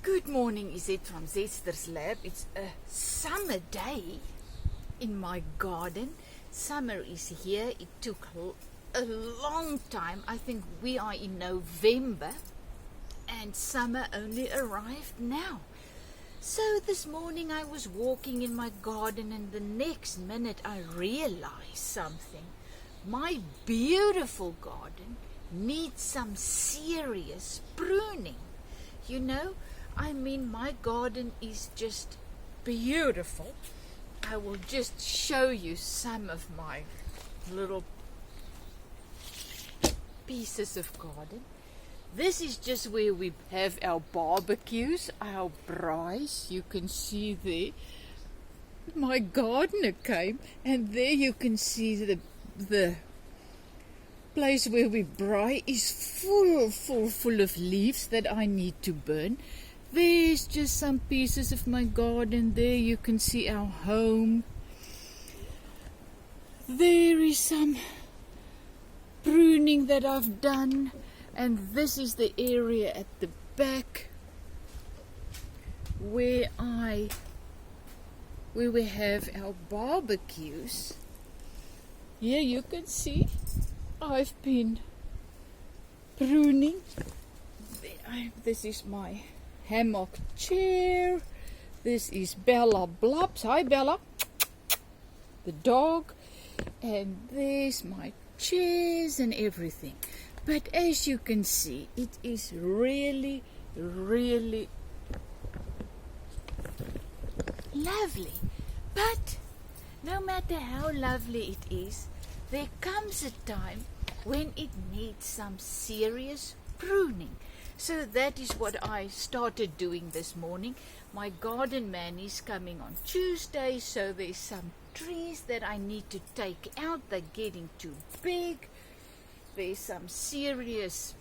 Good morning, Izet from Zester's Lab. It's a summer day in my garden. Summer is here. It took a long time. I think we are in November and summer only arrived now. So this morning I was walking in my garden and the next minute I realized something. My beautiful garden needs some serious pruning. You know, my garden is just beautiful. I will just show you some of my little pieces of garden. This is just where we have our barbecues, our braais. You can see there. My gardener came, and there you can see the place where we braai is full of leaves that I need to burn. There's just some pieces of my garden. There you can see our home. There is some pruning that I've done, and this is the area at the back where we have our barbecues. Here you can see I've been pruning. This is my hammock chair. This is Bella Blobs. Hi Bella, the dog. And there's my chairs and everything. But as you can see, it is really lovely. But no matter how lovely it is, there comes a time when it needs some serious pruning. So that is what I started doing this morning. My garden man is coming on Tuesday, so there's some trees that I need to take out. They're getting too big. There's some serious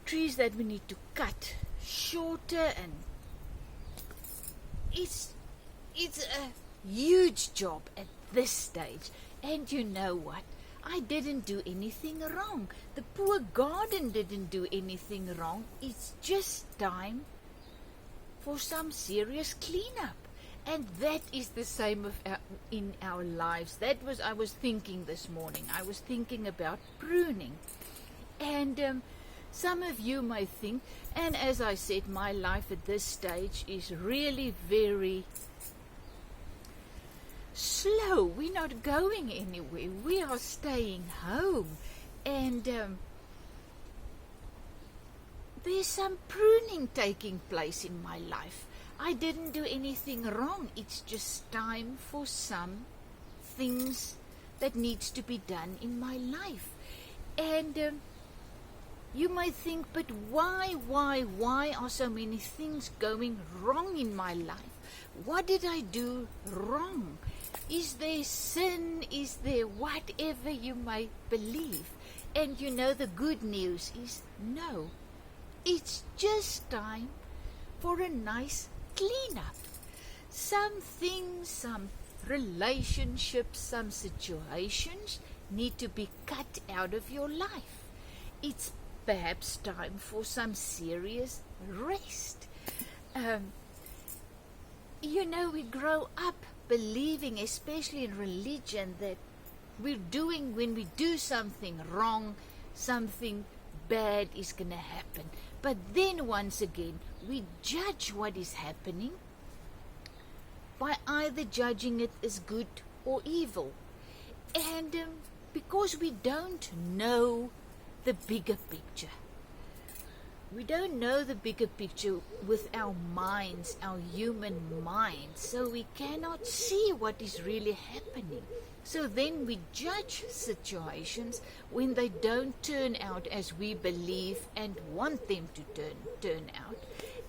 trees that we need to cut shorter, and it's a huge job at this stage. And you know what? I didn't do anything wrong. The poor garden didn't do anything wrong. It's just time for some serious cleanup. And that is the same in our lives. I was thinking this morning. I was thinking about pruning. And some of you may think, and as I said, my life at this stage is really very slow. We're not going anywhere. We are staying home. And there's some pruning taking place in my life. I didn't do anything wrong. It's just time for some things that needs to be done in my life. And you might think, but why are so many things going wrong in my life? What did I do wrong? Is there sin? Is there whatever you might believe? And you know, the good news is no. It's just time for a nice cleanup. Some things, some relationships, some situations need to be cut out of your life. It's perhaps time for some serious rest. You know, we grow up believing, especially in religion, that when we do something wrong, something bad is going to happen. But then once again, we judge what is happening by either judging it as good or evil. And because we don't know the bigger picture. We don't know the bigger picture with our minds, our human minds, so we cannot see what is really happening. So then we judge situations when they don't turn out as we believe and want them to turn out.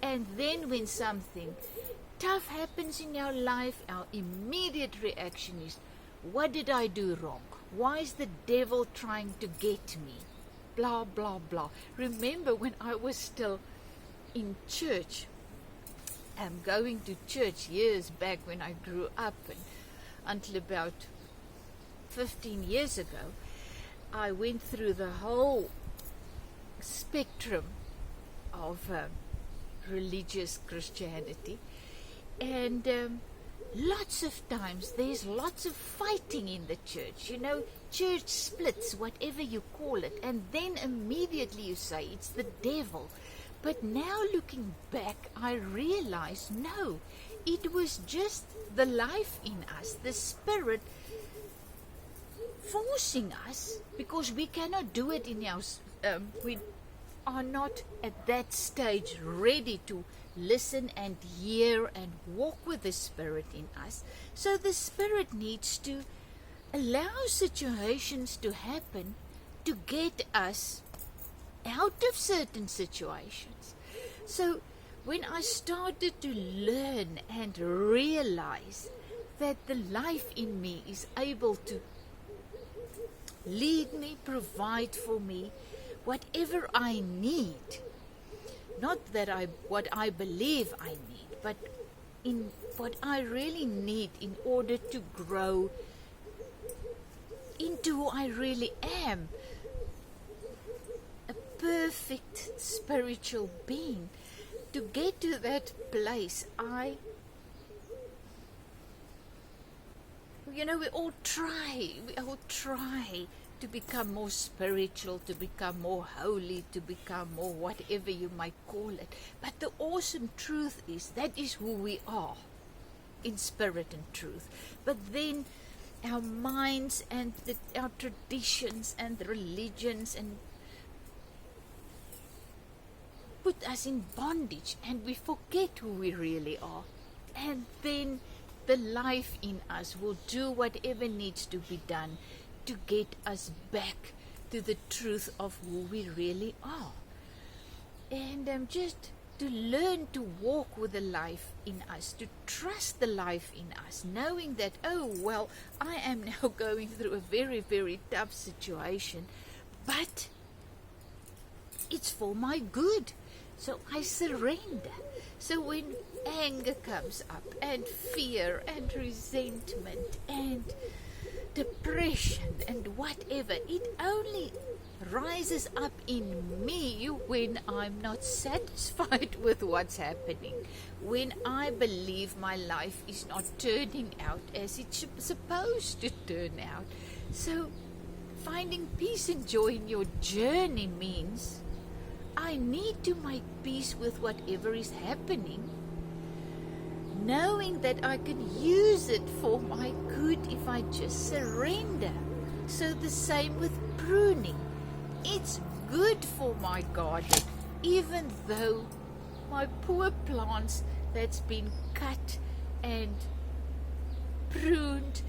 And then when something tough happens in our life, our immediate reaction is, what did I do wrong? Why is the devil trying to get me? Blah, blah, blah. Remember when I was still in church, going to church years back when I grew up, and until about 15 years ago, I went through the whole spectrum of religious Christianity. And lots of times there's lots of fighting in the church. You know, church splits, whatever you call it, and then immediately you say it's the devil. But now looking back, I realize, no, it was just the life in us, the Spirit forcing us, because we cannot do it in our, we are not at that stage ready to listen and hear and walk with the Spirit in us. So the Spirit needs to allow situations to happen to get us out of certain situations. So when I started to learn and realize that the life in me is able to lead me, provide for me whatever I need, not that what I believe I need, but in what I really need in order to grow into who I really am, a perfect spiritual being. To get to that place, we all try to become more spiritual, to become more holy, to become more whatever you might call it. But the awesome truth is that is who we are in spirit and truth. But then our minds and our traditions and the religions and put us in bondage, and we forget who we really are. And then the life in us will do whatever needs to be done to get us back to the truth of who we really are. And just to learn to walk with the life in us, to trust the life in us, knowing that, oh, well, I am now going through a very, very tough situation, but it's for my good. So I surrender. So when anger comes up, and fear, and resentment, and depression, and whatever, it only rises up in me when I'm not satisfied with what's happening, when I believe my life is not turning out as it's supposed to turn out. So finding peace and joy in your journey means I need to make peace with whatever is happening, knowing that I can use it for my good if I just surrender. So the same with pruning. It's good for my garden, even though my poor plants that's been cut and pruned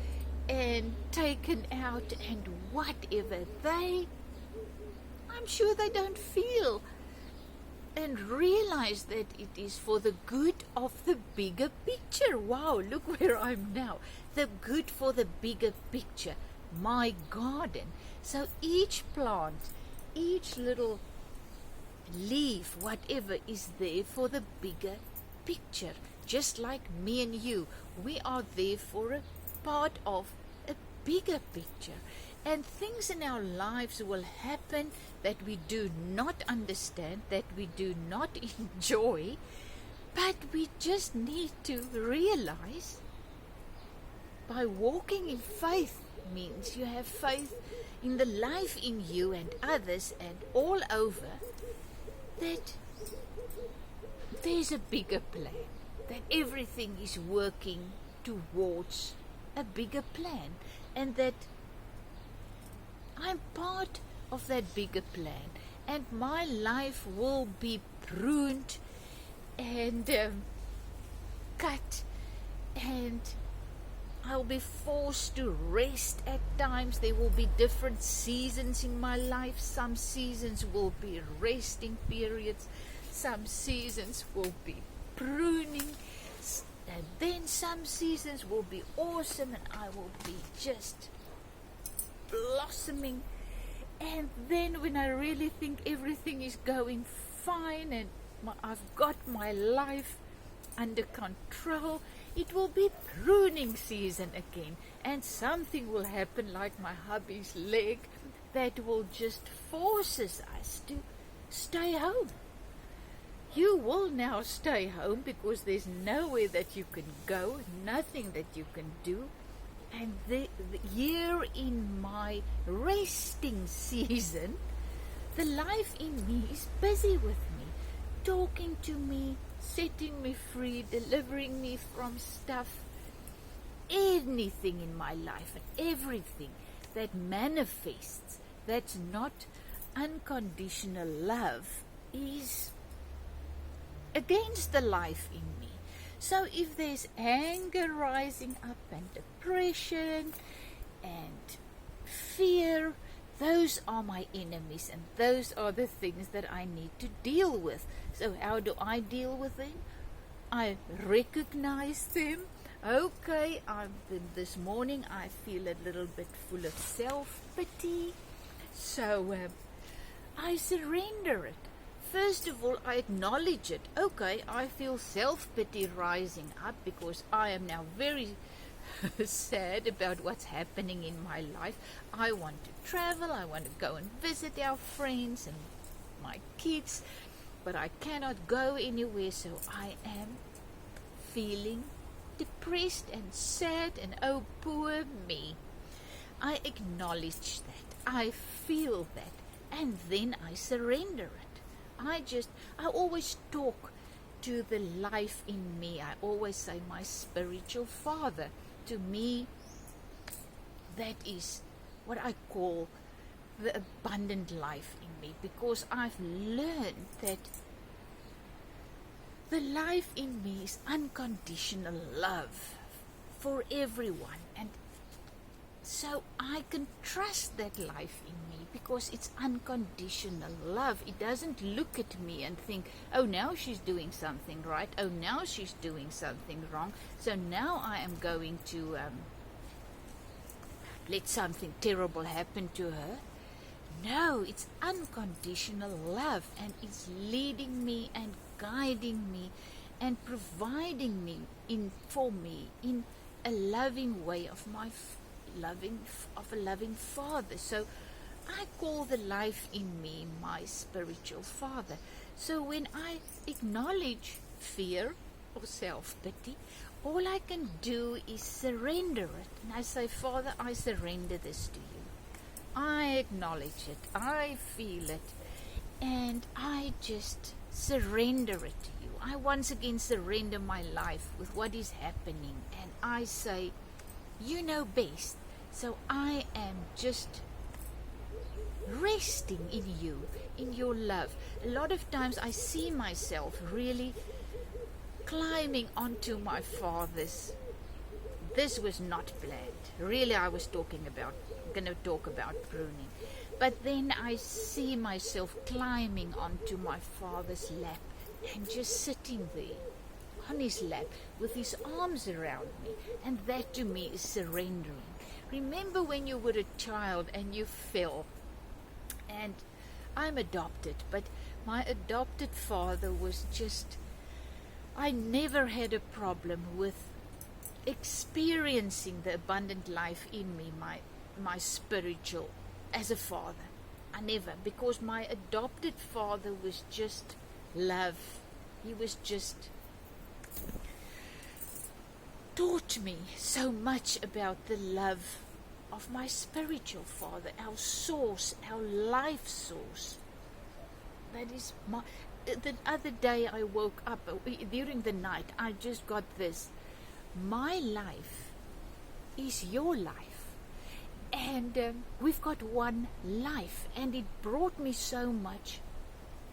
and taken out and whatever, I'm sure they don't feel and realize that it is for the good of the bigger picture. Wow, look where I'm now. The good for the bigger picture, my garden. So each plant, each little leaf, whatever, is there for the bigger picture. Just like me and you, we are there for a part of a bigger picture. And things in our lives will happen that we do not understand, that we do not enjoy, but we just need to realize by walking in faith means you have faith in the life in you and others and all over, that there's a bigger plan, that everything is working towards a bigger plan, and that I'm part of that bigger plan, and my life will be pruned and cut, and I'll be forced to rest at times. There will be different seasons in my life. Some seasons will be resting periods, some seasons will be pruning, and then some seasons will be awesome and I will be just blossoming. And then when I really think everything is going fine and I've got my life under control, it will be pruning season again, and something will happen like my hubby's leg that will just forces us to stay home. You will now stay home because there's nowhere that you can go, nothing that you can do. And here in my resting season, the life in me is busy with me, talking to me, setting me free, delivering me from stuff. Anything in my life and everything that manifests, that's not unconditional love, is against the life in me. So if there's anger rising up and depression and fear, those are my enemies, and those are the things that I need to deal with. So how do I deal with them? I recognize them. Okay, this morning I feel a little bit full of self-pity. So I surrender it. First of all, I acknowledge it. Okay, I feel self-pity rising up because I am now very sad about what's happening in my life. I want to travel, I want to go and visit our friends and my kids, but I cannot go anywhere, so I am feeling depressed and sad, and oh, poor me. I acknowledge that, I feel that, and then I surrender it. I always talk to the life in me. I always say my spiritual father. To me, that is what I call the abundant life in me, because I've learned that the life in me is unconditional love for everyone, and so I can trust that life in me because it's unconditional love. It doesn't look at me and think, oh, now she's doing something right, oh, now she's doing something wrong, so now I am going to let something terrible happen to her. No, it's unconditional love, and it's leading me and guiding me and providing me for me in a loving way of a loving father. So I call the life in me my spiritual father. So when I acknowledge fear or self-pity, all I can do is surrender it. And I say, Father, I surrender this to you. I acknowledge it, I feel it, and I just surrender it to you. I once again surrender my life with what is happening, and I say, you know best. So I am just resting in you, in your love. A lot of times I see myself really climbing onto my father's. This was not planned. Really, I was going to talk about pruning. But then I see myself climbing onto my father's lap and just sitting there on his lap with his arms around me. And that to me is surrendering. Remember when you were a child and you fell? And I'm adopted, but my adopted father was just, I never had a problem with experiencing the abundant life in me, my spiritual, as a father. I never, because my adopted father was just love. He was just taught me so much about the love of my spiritual father, our source, our life source. That is the other day I woke up, during the night, I just got this. My life is your life, and we've got one life, and it brought me so much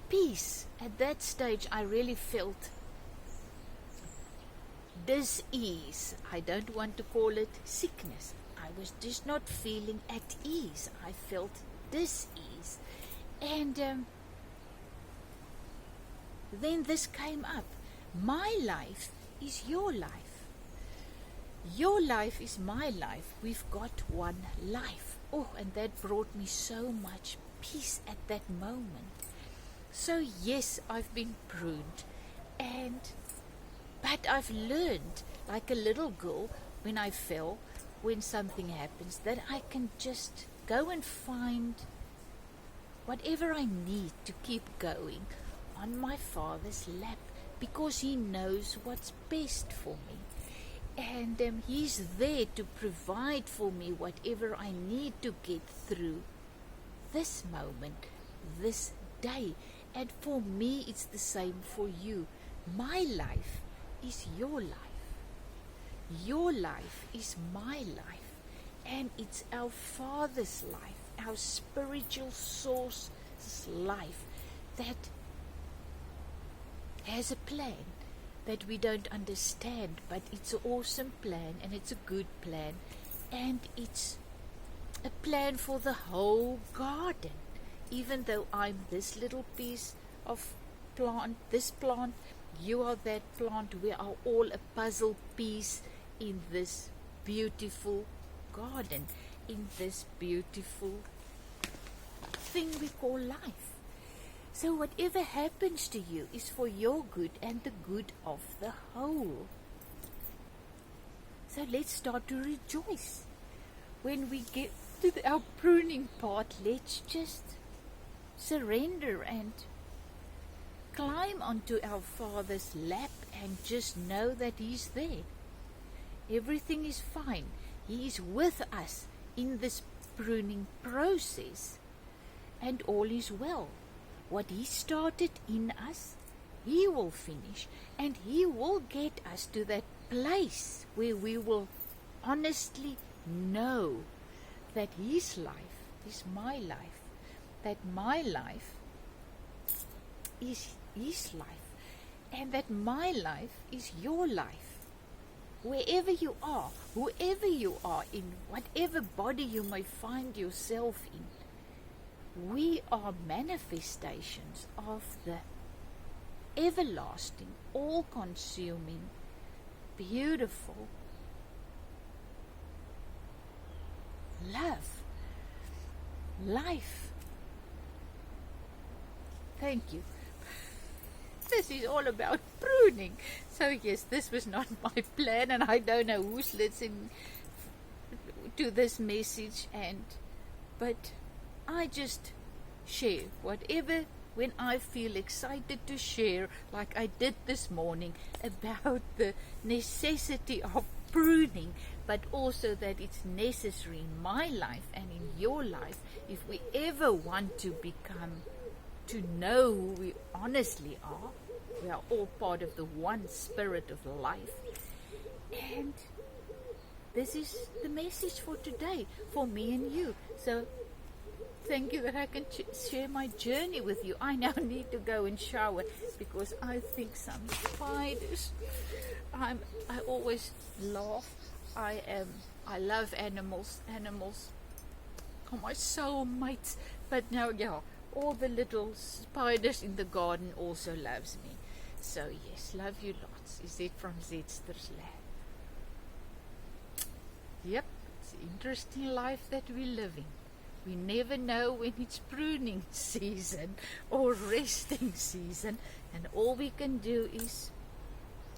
peace. At that stage I really felt dis-ease. I don't want to call it sickness. I was just not feeling at ease. I felt dis-ease, and then this came up. My life is your life. Your life is my life. We've got one life. Oh, and that brought me so much peace at that moment. So yes, I've been pruned, but I've learned, like a little girl, when I fell, when something happens, that I can just go and find whatever I need to keep going on my Father's lap, because He knows what's best for me. And He's there to provide for me whatever I need to get through this moment, this day. And for me, it's the same for you. My life is your life. Your life is my life. And it's our Father's life, our spiritual source's life, that has a plan that we don't understand, but it's an awesome plan, and it's a good plan, and it's a plan for the whole garden. Even though I'm this little piece of plant, this plant, you are that plant, we are all a puzzle piece in this beautiful garden, in this beautiful thing we call life. So whatever happens to you is for your good and the good of the whole. So let's start to rejoice. When we get to our pruning part, let's just surrender and climb onto our Father's lap and just know that He's there. Everything is fine. He is with us in this pruning process, and all is well. What He started in us, He will finish, and He will get us to that place where we will honestly know that His life is my life, that my life is His life, and that my life is your life. Wherever you are, whoever you are, in whatever body you may find yourself in, we are manifestations of the everlasting, all-consuming, beautiful love, life. Thank you. This is all about pruning. So yes, this was not my plan, and I don't know who's listening to this message, but I just share whatever when I feel excited to share, like I did this morning, about the necessity of pruning, but also that it's necessary in my life and in your life if we ever want to know who we honestly are. We are all part of the one spirit of life. And this is the message for today, for me and you. So thank you that I can share my journey with you. I now need to go and shower because I think some spiders. I always laugh. I love animals. Animals are my soulmates. But now, yeah, all the little spiders in the garden also loves me. So yes, love you lots. Is it from Zetster's Lab? Yep, it's an interesting life that we're living. We never know when it's pruning season or resting season, and all we can do is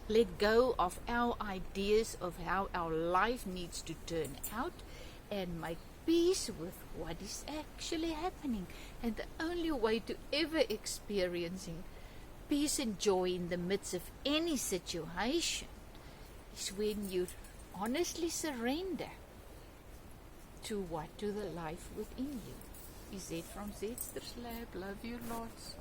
let go of our ideas of how our life needs to turn out and make peace with what is actually happening. And the only way to ever experiencing peace and joy in the midst of any situation is when you honestly surrender to the life within you. Is it from Zetster's Lab? Love you lots.